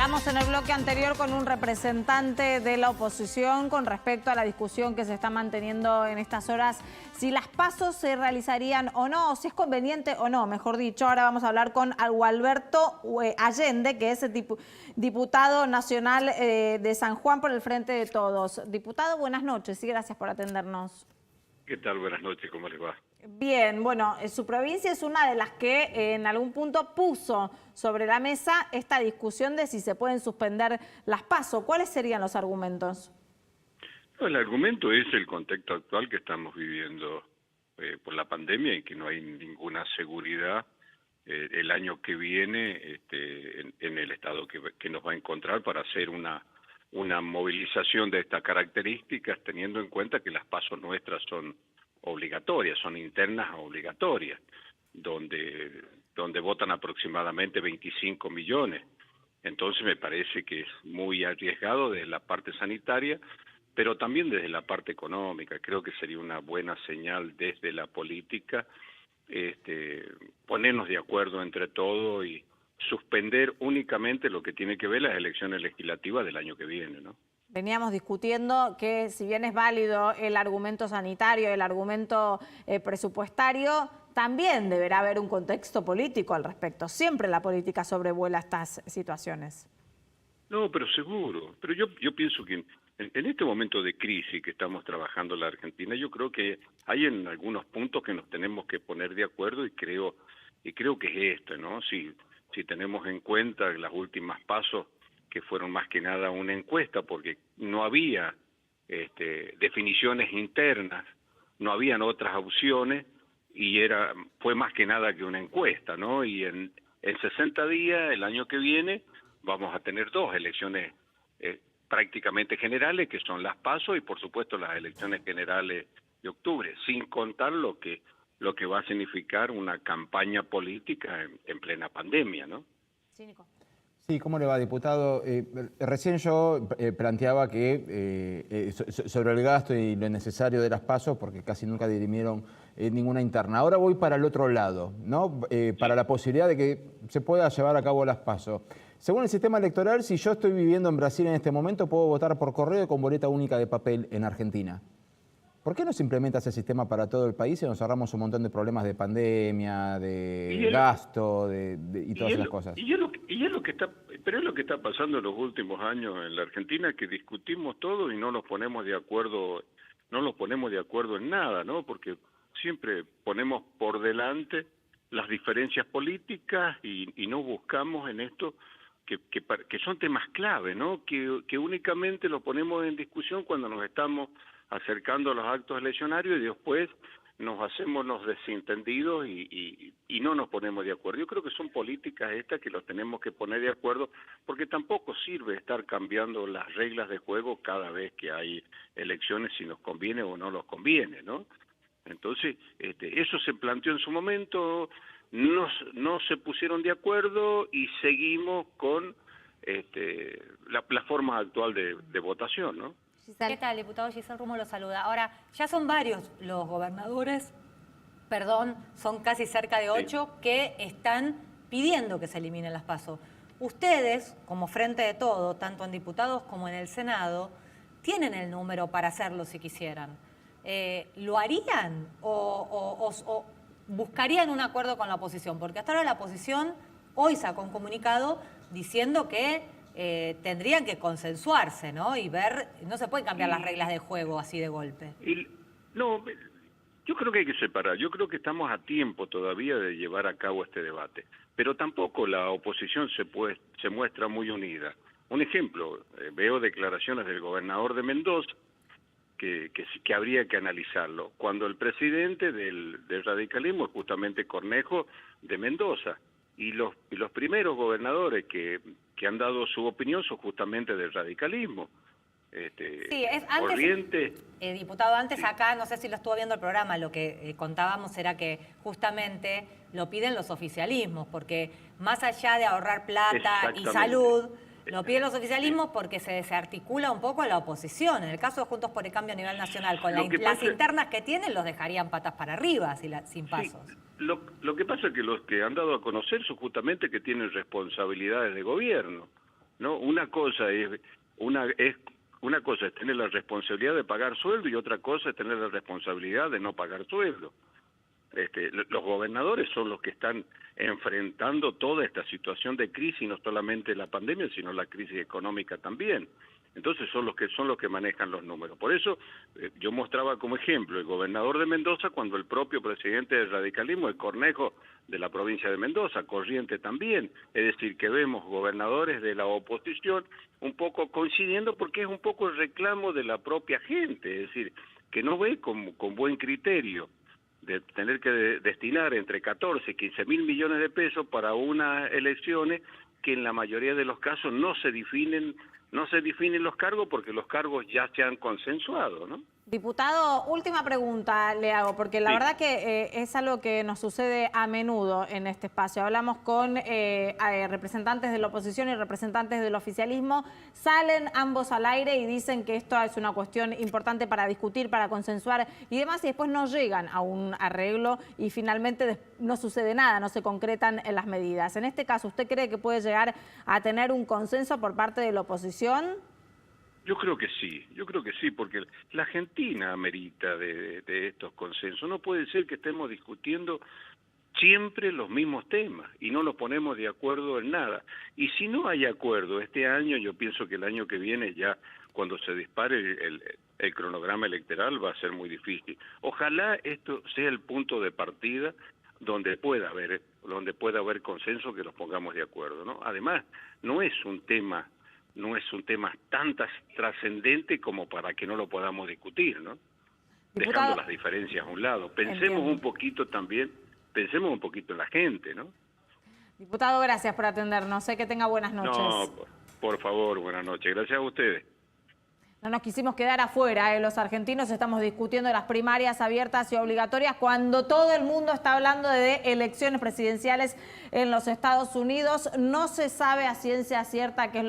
Hablamos en el bloque anterior con un representante de la oposición con respecto a la discusión que se está manteniendo en estas horas, si las PASO se realizarían o no, o si es conveniente o no, mejor dicho. Ahora vamos a hablar con Gualberto Allende, que es el diputado nacional de San Juan por el Frente de Todos. Diputado, buenas noches y gracias por atendernos. ¿Qué tal? Buenas noches, ¿cómo les va? Bien, bueno, su provincia es una de las que en algún punto puso sobre la mesa esta discusión de si se pueden suspender las PASO. ¿Cuáles serían los argumentos? No, el argumento es el contexto actual que estamos viviendo por la pandemia y que no hay ninguna seguridad el año que viene en el estado que nos va a encontrar para hacer una movilización de estas características, teniendo en cuenta que las PASO nuestras son obligatorias, son internas obligatorias, donde votan aproximadamente 25 millones. Entonces me parece que es muy arriesgado desde la parte sanitaria, pero también desde la parte económica. Creo que sería una buena señal desde la política ponernos de acuerdo entre todos y suspender únicamente lo que tiene que ver las elecciones legislativas del año que viene, ¿no? Veníamos discutiendo que si bien es válido el argumento sanitario, el argumento presupuestario, también deberá haber un contexto político al respecto. Siempre la política sobrevuela estas situaciones. No, pero seguro. Pero yo pienso que en este momento de crisis que estamos trabajando en la Argentina, yo creo que hay en algunos puntos que nos tenemos que poner de acuerdo y creo que es esto, ¿no? Si tenemos en cuenta las últimas pasos que fueron más que nada una encuesta, porque no había definiciones internas, no habían otras opciones, y fue más que nada que una encuesta, ¿no? Y en 60 días, el año que viene, vamos a tener dos elecciones prácticamente generales, que son las PASO y por supuesto las elecciones generales de octubre, sin contar lo que va a significar una campaña política en plena pandemia, ¿no? Sí, Nico. Sí, ¿cómo le va, diputado? Recién yo planteaba que sobre el gasto y lo necesario de las PASO, porque casi nunca dirimieron ninguna interna. Ahora voy para el otro lado, ¿no? Para la posibilidad de que se pueda llevar a cabo las PASO. Según el sistema electoral, si yo estoy viviendo en Brasil en este momento, puedo votar por correo con boleta única de papel en Argentina. ¿Por qué no se implementa ese sistema para todo el país y nos ahorramos un montón de problemas de pandemia, de gasto y todas esas cosas? Pero es lo que está pasando en los últimos años en la Argentina, que discutimos todo y no nos ponemos de acuerdo en nada, ¿no? Porque siempre ponemos por delante las diferencias políticas y no buscamos en esto que son temas clave, ¿no? Que únicamente lo ponemos en discusión cuando nos estamos acercando a los actos eleccionarios y después nos hacemos los desentendidos y no nos ponemos de acuerdo. Yo creo que son políticas estas que los tenemos que poner de acuerdo, porque tampoco sirve estar cambiando las reglas de juego cada vez que hay elecciones, si nos conviene o no nos conviene, ¿no? Entonces, eso se planteó en su momento, no se pusieron de acuerdo y seguimos con la forma actual de votación, ¿no? ¿Qué tal, diputado? Giselle Rumo lo saluda. Ahora, ya son varios los gobernadores, son casi cerca de 8, que están pidiendo que se eliminen las PASO. Ustedes, como Frente de Todo, tanto en diputados como en el Senado, tienen el número para hacerlo si quisieran. ¿Lo harían o buscarían un acuerdo con la oposición? Porque hasta ahora la oposición hoy sacó un comunicado diciendo que tendrían que consensuarse, ¿no? Y ver, no se pueden cambiar las reglas de juego así de golpe. No, yo creo que hay que separar. Yo creo que estamos a tiempo todavía de llevar a cabo este debate. Pero tampoco la oposición se muestra muy unida. Un ejemplo, veo declaraciones del gobernador de Mendoza que habría que analizarlo. Cuando el presidente del radicalismo es justamente Cornejo de Mendoza. Y los primeros gobernadores que han dado su opinión son justamente del radicalismo. Sí, antes, diputado, antes acá, no sé si lo estuvo viendo el programa, lo que contábamos era que justamente lo piden los oficialismos, porque más allá de ahorrar plata y salud, lo piden los oficialismos porque se desarticula un poco la oposición. En el caso de Juntos por el Cambio a nivel nacional, con las internas que tienen, los dejarían patas para arriba sin pasos. Sí, lo que pasa es que los que han dado a conocer son justamente que tienen responsabilidades de gobierno. ¿no? Una cosa es tener la responsabilidad de pagar sueldo y otra cosa es tener la responsabilidad de no pagar sueldo. Los gobernadores son los que están enfrentando toda esta situación de crisis, no solamente la pandemia, sino la crisis económica también. Entonces son los que manejan los números. Por eso yo mostraba como ejemplo el gobernador de Mendoza cuando el propio presidente del radicalismo, el Cornejo de la provincia de Mendoza, Corriente también. Es decir, que vemos gobernadores de la oposición un poco coincidiendo porque es un poco el reclamo de la propia gente, es decir, que no ve con buen criterio de tener que destinar entre 14 y 15 mil millones de pesos para unas elecciones que en la mayoría de los casos no se definen los cargos porque los cargos ya se han consensuado, ¿no? Diputado, última pregunta le hago, porque la Sí. verdad que es algo que nos sucede a menudo en este espacio. Hablamos con representantes de la oposición y representantes del oficialismo, salen ambos al aire y dicen que esto es una cuestión importante para discutir, para consensuar y demás, y después no llegan a un arreglo y finalmente no sucede nada, no se concretan en las medidas. En este caso, ¿usted cree que puede llegar a tener un consenso por parte de la oposición? Yo creo que sí, porque la Argentina amerita de estos consensos. No puede ser que estemos discutiendo siempre los mismos temas y no nos ponemos de acuerdo en nada. Y si no hay acuerdo este año, yo pienso que el año que viene ya, cuando se dispare el cronograma electoral, va a ser muy difícil. Ojalá esto sea el punto de partida donde pueda haber consenso, que nos pongamos de acuerdo, ¿no? Además, no es un tema tan trascendente como para que no lo podamos discutir, ¿no? Diputado, dejando las diferencias a un lado. Pensemos un poquito en la gente, ¿no? Diputado, gracias por atendernos. Sé que tenga buenas noches. No, por favor, buenas noches. Gracias a ustedes. No nos quisimos quedar afuera, los argentinos estamos discutiendo las primarias abiertas y obligatorias cuando todo el mundo está hablando de elecciones presidenciales en los Estados Unidos. No se sabe a ciencia cierta qué es lo